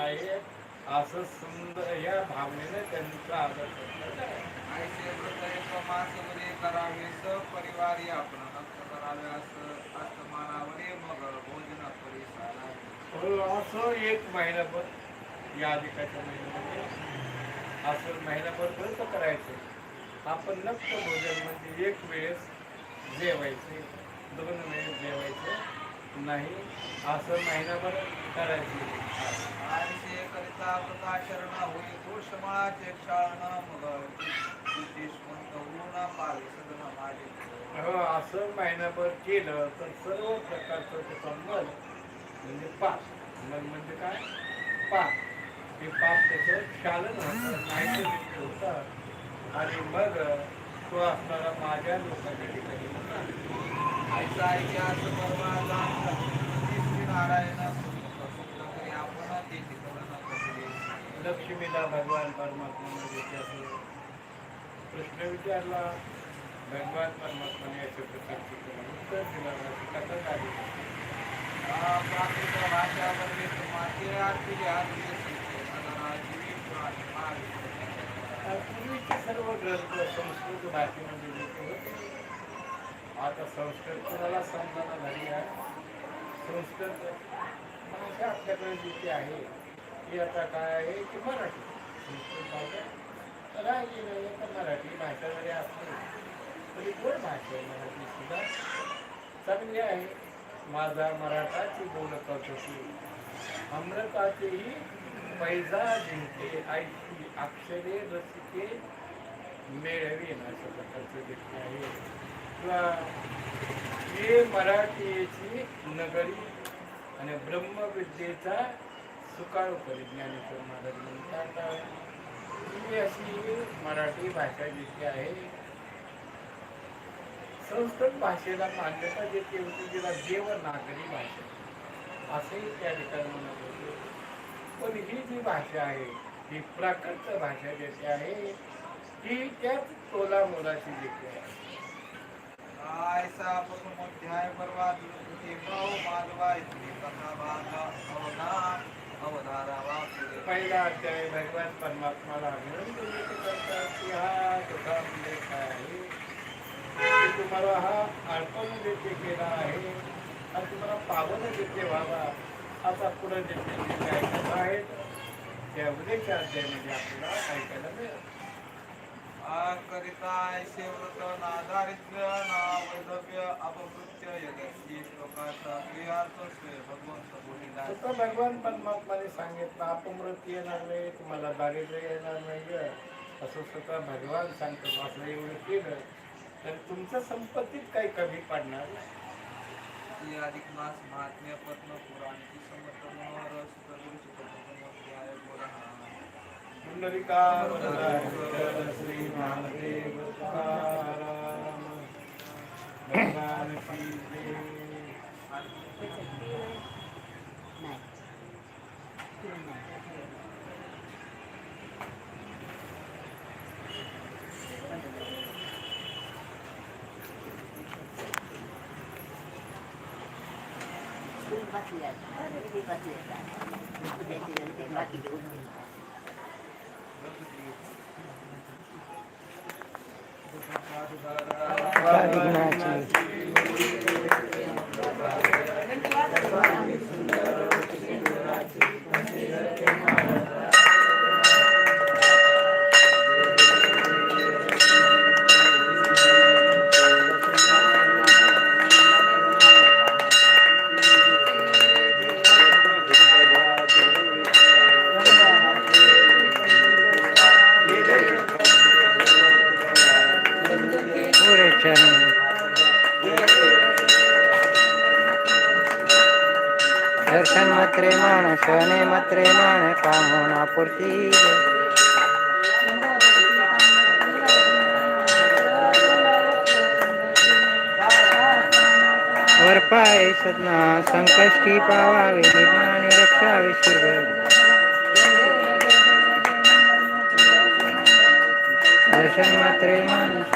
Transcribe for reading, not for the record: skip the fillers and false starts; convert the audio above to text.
आहे असं सुंदर या भावनेने त्यांचा आदर करतात. आईचे व्रत एक मासवरे करावे परिवारी आपण नक्त करावे असं अस्तमानावरे मग भोजन परिसाला. असं एक महिनाभर या अधिकाच्या महिन्यामध्ये असं महिनाभर व्रत करायचं. आपण नक्त भोजन म्हणजे एक वेळेस जेवायचे, 2 वेळेस जेवायचं नाही, असं महिनाभर करायचे. आईचे करिता व्रताचरण होई दोषमाचे क्षाळन मग देशवंत होऊन पावे सदन माझे. असं महिनाभर केलं तर सर्व प्रकारचं त्याचं मल म्हणजे पाप, मल म्हणजे काय, पाप, ते पाप त्याचं क्षालन होतं, नाहीतर होतं आणि मग तो असणारा माझ्या लोकांच्या ठिकाणी होता. आईचा आईच्या असं परमाला नारायण आपण ते लक्ष्मीला भगवान परमात्मा देते. प्रश्न विचारला, भगवान परमात्माने याच्या प्रकारचे उत्तर दिलं. कथा झाली. भाषावर पूर्वीचे सर्व ग्रंथ संस्कृत भाषेमध्ये लिहिले होते. आता संस्कृत कोणाला समजायला झाली आहे. संस्कृत भाषा आपल्याकडे जी आहे ती आता काय आहे की मराठी. संस्कृत भाषा राहिली नाही तर मराठी भाषा जरी असली तरी गोड भाषा आहे. मराठी सुद्धा चांगली आहे. माझा मराठाची बोलत होती अमृताचेही पैजा जिंके ऐशी अक्षरे रसिके मेळवीन अशा प्रकारचं देखील आहे. किंवा हे मराठीची नगरी आणि ब्रह्मविद्येचा सुकाळू करी ज्ञानेश्वर महाराज म्हणतात. ही अशी मराठी भाषा जी आहे. संस्कृत भाषेला मान्यता देते होती जिला देवनागरी भाषा असेही त्या ठिकाणी म्हणत होते. पण ही जी भाषा आहे ही प्राकृत भाषा जी आहे ही त्याच तोला मोलाची देखील आहे. ऐसा प्रथम अध्याय बर्बाद माधवा इतनी कथा भागा अवधान अवधारावा. पहिला अध्याय भगवान परमात्माला अभिनंदन करतात की हा तुझा उल्लेख आहे की तुम्हाला हा अर्पण देते केला आहे आणि तुम्हाला पावन देते व्हावा. आता पुढे जे ऐकत आहेत त्या उद्याच्या अध्यायामध्ये आपल्याला ऐकायला मिळेल. करिता ऐसे व्रत ना दारिद्र्य ना वैधव्य अपकृत्य यदस्ती श्लोकाचा क्रियार्थ स्वय भगवंत बोलिला. तसं भगवान परमात्माने सांगितलं अपमृत येणार नाही, तुम्हाला दारिद्र्य येणार नाही असं स्वतः भगवान सांगतो. असं एवढं केलं तर तुमच्या संपत्तीत काही कमी पडणार नाही. अधिक मास महात्म्य पद्म पुराणची समर्थ मनोहर सुतगुरु सुतगुरु बोला. पुंडलिका श्री महादेव तुकाराम भगवान की जय. दर्शन मात्रे माणस ने मात्रे मान कामना पूर्ती. वर पाय सदना संकष्टी पावावे निर्माणे रक्षावे शिरभर. दर्शन मात्रे माणस